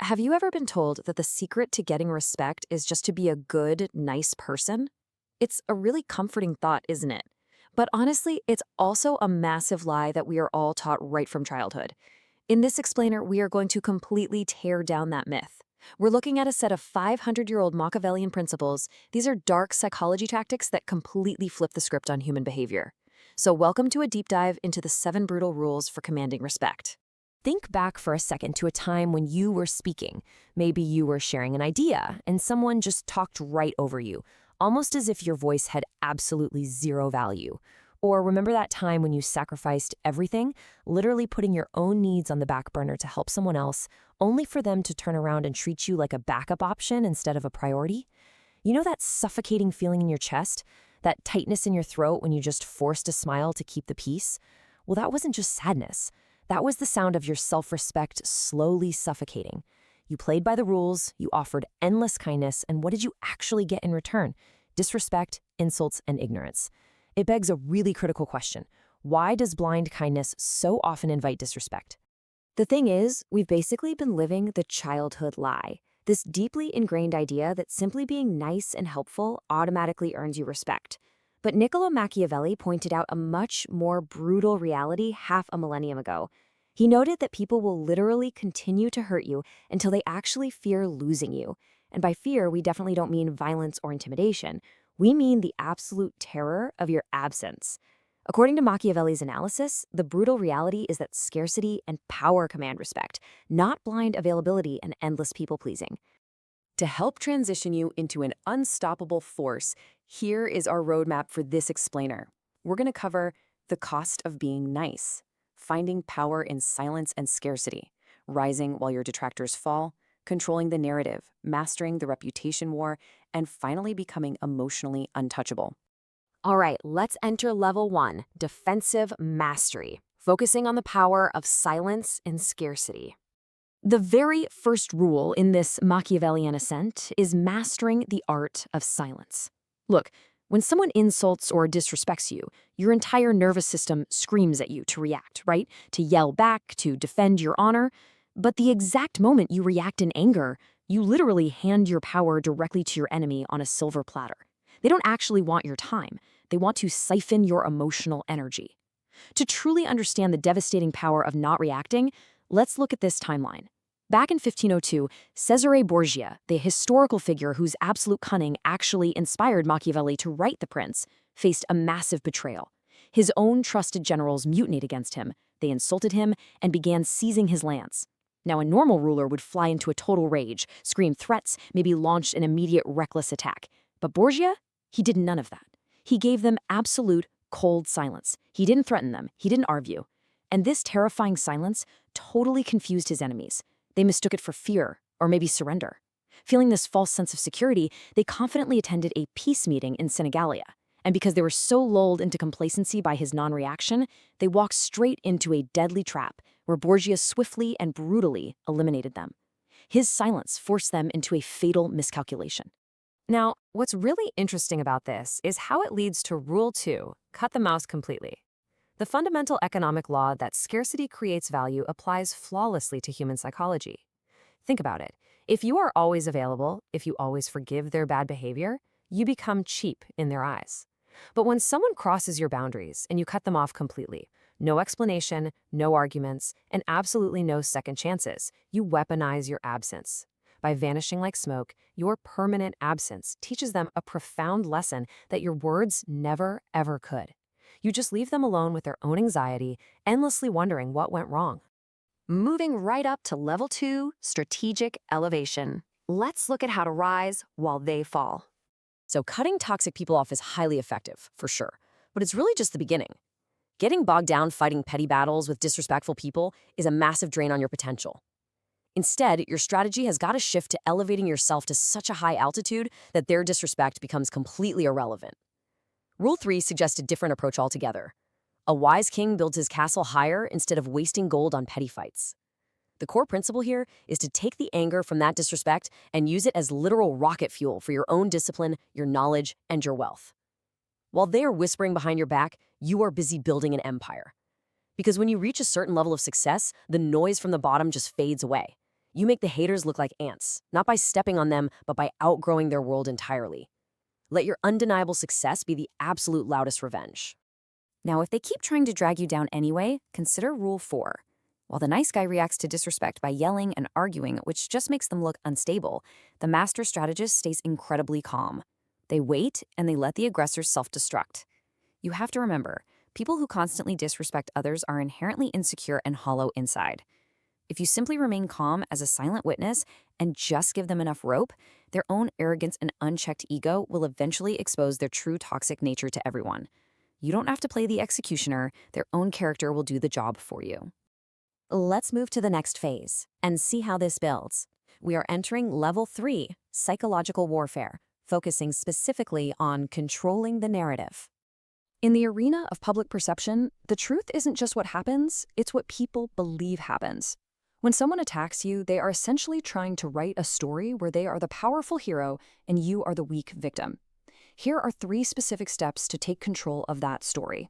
Have you ever been told that the secret to getting respect is just to be a good, nice person? It's a really comforting thought, isn't it? But honestly, it's also a massive lie that we are all taught right from childhood. In this explainer, we are going to completely tear down that myth. We're looking at a set of 500-year-old Machiavellian principles. These are dark psychology tactics that completely flip the script on human behavior. So welcome to a deep dive into the 7 brutal rules for commanding respect. Think back for a second to a time when you were speaking. Maybe you were sharing an idea and someone just talked right over you, almost as if your voice had absolutely zero value. Or remember that time when you sacrificed everything, literally putting your own needs on the back burner to help someone else, only for them to turn around and treat you like a backup option instead of a priority? You know that suffocating feeling in your chest? That tightness in your throat when you just forced a smile to keep the peace? Well, that wasn't just sadness. That was the sound of your self-respect slowly suffocating. You played by the rules, you offered endless kindness, and what did you actually get in return? Disrespect, insults, and ignorance. It begs a really critical question. Why does blind kindness so often invite disrespect? The thing is, we've basically been living the childhood lie. This deeply ingrained idea that simply being nice and helpful automatically earns you respect. But Niccolo Machiavelli pointed out a much more brutal reality half a millennium ago. He noted that people will literally continue to hurt you until they actually fear losing you. And by fear, we definitely don't mean violence or intimidation. We mean the absolute terror of your absence. According to Machiavelli's analysis, the brutal reality is that scarcity and power command respect, not blind availability and endless people-pleasing. To help transition you into an unstoppable force, here is our roadmap for this explainer. We're going to cover the cost of being nice, finding power in silence and scarcity, rising while your detractors fall, controlling the narrative, mastering the reputation war, and finally becoming emotionally untouchable. All right, let's enter level 1, defensive mastery, focusing on the power of silence and scarcity. The very first rule in this Machiavellian ascent is mastering the art of silence. Look, when someone insults or disrespects you, your entire nervous system screams at you to react, right? To yell back, to defend your honor. But the exact moment you react in anger, you literally hand your power directly to your enemy on a silver platter. They don't actually want your time. They want to siphon your emotional energy. To truly understand the devastating power of not reacting, let's look at this timeline. Back in 1502, Cesare Borgia, the historical figure whose absolute cunning actually inspired Machiavelli to write The Prince, faced a massive betrayal. His own trusted generals mutinied against him, they insulted him, and began seizing his lands. Now, a normal ruler would fly into a total rage, scream threats, maybe launch an immediate reckless attack. But Borgia? He did none of that. He gave them absolute, cold silence. He didn't threaten them. He didn't argue. And this terrifying silence totally confused his enemies. They mistook it for fear, or maybe surrender. Feeling this false sense of security, they confidently attended a peace meeting in Senegalia. And because they were so lulled into complacency by his non-reaction, they walked straight into a deadly trap where Borgia swiftly and brutally eliminated them. His silence forced them into a fatal miscalculation. Now, what's really interesting about this is how it leads to Rule 2, cut the mouse completely. The fundamental economic law that scarcity creates value applies flawlessly to human psychology. Think about it. If you are always available, if you always forgive their bad behavior, you become cheap in their eyes. But when someone crosses your boundaries and you cut them off completely, no explanation, no arguments, and absolutely no second chances, you weaponize your absence. By vanishing like smoke, your permanent absence teaches them a profound lesson that your words never, ever could. You just leave them alone with their own anxiety, endlessly wondering what went wrong. Moving right up to level 2, strategic elevation. Let's look at how to rise while they fall. So cutting toxic people off is highly effective, for sure, but it's really just the beginning. Getting bogged down fighting petty battles with disrespectful people is a massive drain on your potential. Instead, your strategy has got to shift to elevating yourself to such a high altitude that their disrespect becomes completely irrelevant. Rule 3 suggests a different approach altogether. A wise king builds his castle higher instead of wasting gold on petty fights. The core principle here is to take the anger from that disrespect and use it as literal rocket fuel for your own discipline, your knowledge, and your wealth. While they are whispering behind your back, you are busy building an empire. Because when you reach a certain level of success, the noise from the bottom just fades away. You make the haters look like ants, not by stepping on them, but by outgrowing their world entirely. Let your undeniable success be the absolute loudest revenge. Now, if they keep trying to drag you down anyway, consider Rule 4. While the nice guy reacts to disrespect by yelling and arguing, which just makes them look unstable, the master strategist stays incredibly calm. They wait and they let the aggressors self-destruct. You have to remember, people who constantly disrespect others are inherently insecure and hollow inside. If you simply remain calm as a silent witness and just give them enough rope, their own arrogance and unchecked ego will eventually expose their true toxic nature to everyone. You don't have to play the executioner, their own character will do the job for you. Let's move to the next phase and see how this builds. We are entering level 3, psychological warfare, focusing specifically on controlling the narrative. In the arena of public perception, the truth isn't just what happens, it's what people believe happens. When someone attacks you, they are essentially trying to write a story where they are the powerful hero and you are the weak victim. Here are 3 specific steps to take control of that story.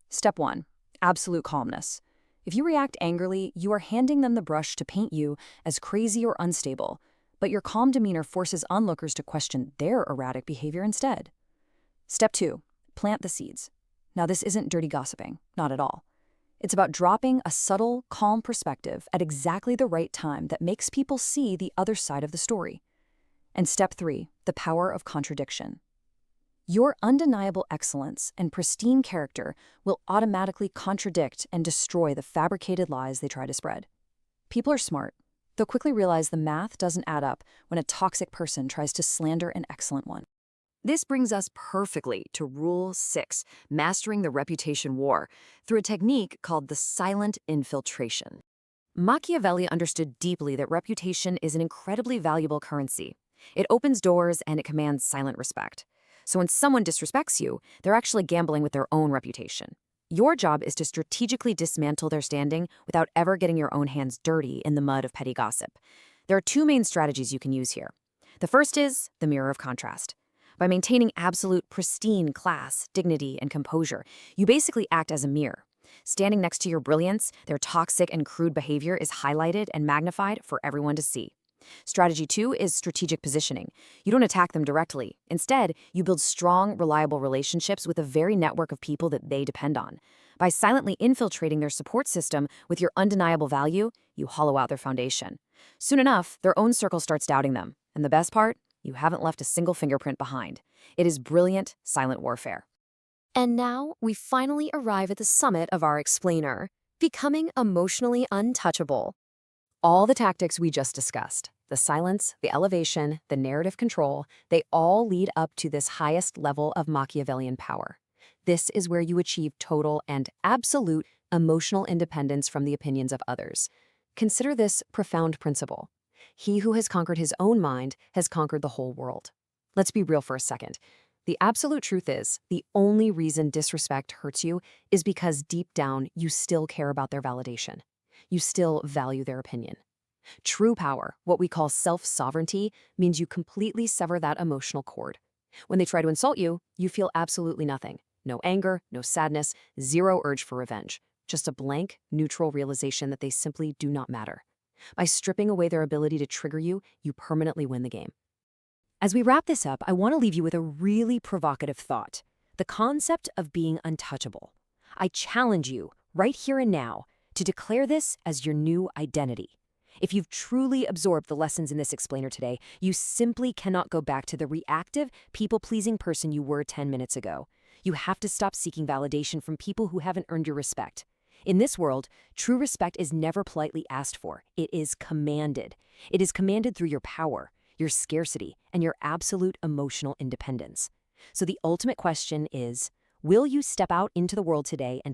Step 1, absolute calmness. If you react angrily, you are handing them the brush to paint you as crazy or unstable, but your calm demeanor forces onlookers to question their erratic behavior instead. Step 2, plant the seeds. Now, this isn't dirty gossiping, not at all. It's about dropping a subtle, calm perspective at exactly the right time that makes people see the other side of the story. And step 3, the power of contradiction. Your undeniable excellence and pristine character will automatically contradict and destroy the fabricated lies they try to spread. People are smart. They'll quickly realize the math doesn't add up when a toxic person tries to slander an excellent one. This brings us perfectly to Rule 6, mastering the reputation war, through a technique called the silent infiltration. Machiavelli understood deeply that reputation is an incredibly valuable currency. It opens doors and it commands silent respect. So when someone disrespects you, they're actually gambling with their own reputation. Your job is to strategically dismantle their standing without ever getting your own hands dirty in the mud of petty gossip. There are 2 main strategies you can use here. The first is the mirror of contrast. By maintaining absolute pristine class, dignity, and composure, you basically act as a mirror. Standing next to your brilliance, their toxic and crude behavior is highlighted and magnified for everyone to see. Strategy 2 is strategic positioning. You don't attack them directly. Instead, you build strong, reliable relationships with a very network of people that they depend on. By silently infiltrating their support system with your undeniable value, you hollow out their foundation. Soon enough, their own circle starts doubting them. And the best part? You haven't left a single fingerprint behind. It is brilliant, silent warfare. And now, we finally arrive at the summit of our explainer, becoming emotionally untouchable. All the tactics we just discussed, the silence, the elevation, the narrative control, they all lead up to this highest level of Machiavellian power. This is where you achieve total and absolute emotional independence from the opinions of others. Consider this profound principle. He who has conquered his own mind has conquered the whole world. Let's be real for a second. The absolute truth is, the only reason disrespect hurts you is because deep down you still care about their validation. You still value their opinion. True power, what we call self-sovereignty, means you completely sever that emotional cord. When they try to insult you, you feel absolutely nothing. No anger, no sadness, zero urge for revenge. Just a blank, neutral realization that they simply do not matter. By stripping away their ability to trigger you, you permanently win the game. As we wrap this up, I want to leave you with a really provocative thought. The concept of being untouchable. I challenge you, right here and now, to declare this as your new identity. If you've truly absorbed the lessons in this explainer today, you simply cannot go back to the reactive, people-pleasing person you were 10 minutes ago. You have to stop seeking validation from people who haven't earned your respect. In this world, true respect is never politely asked for. It is commanded. It is commanded through your power, your scarcity, and your absolute emotional independence. So the ultimate question is, will you step out into the world today and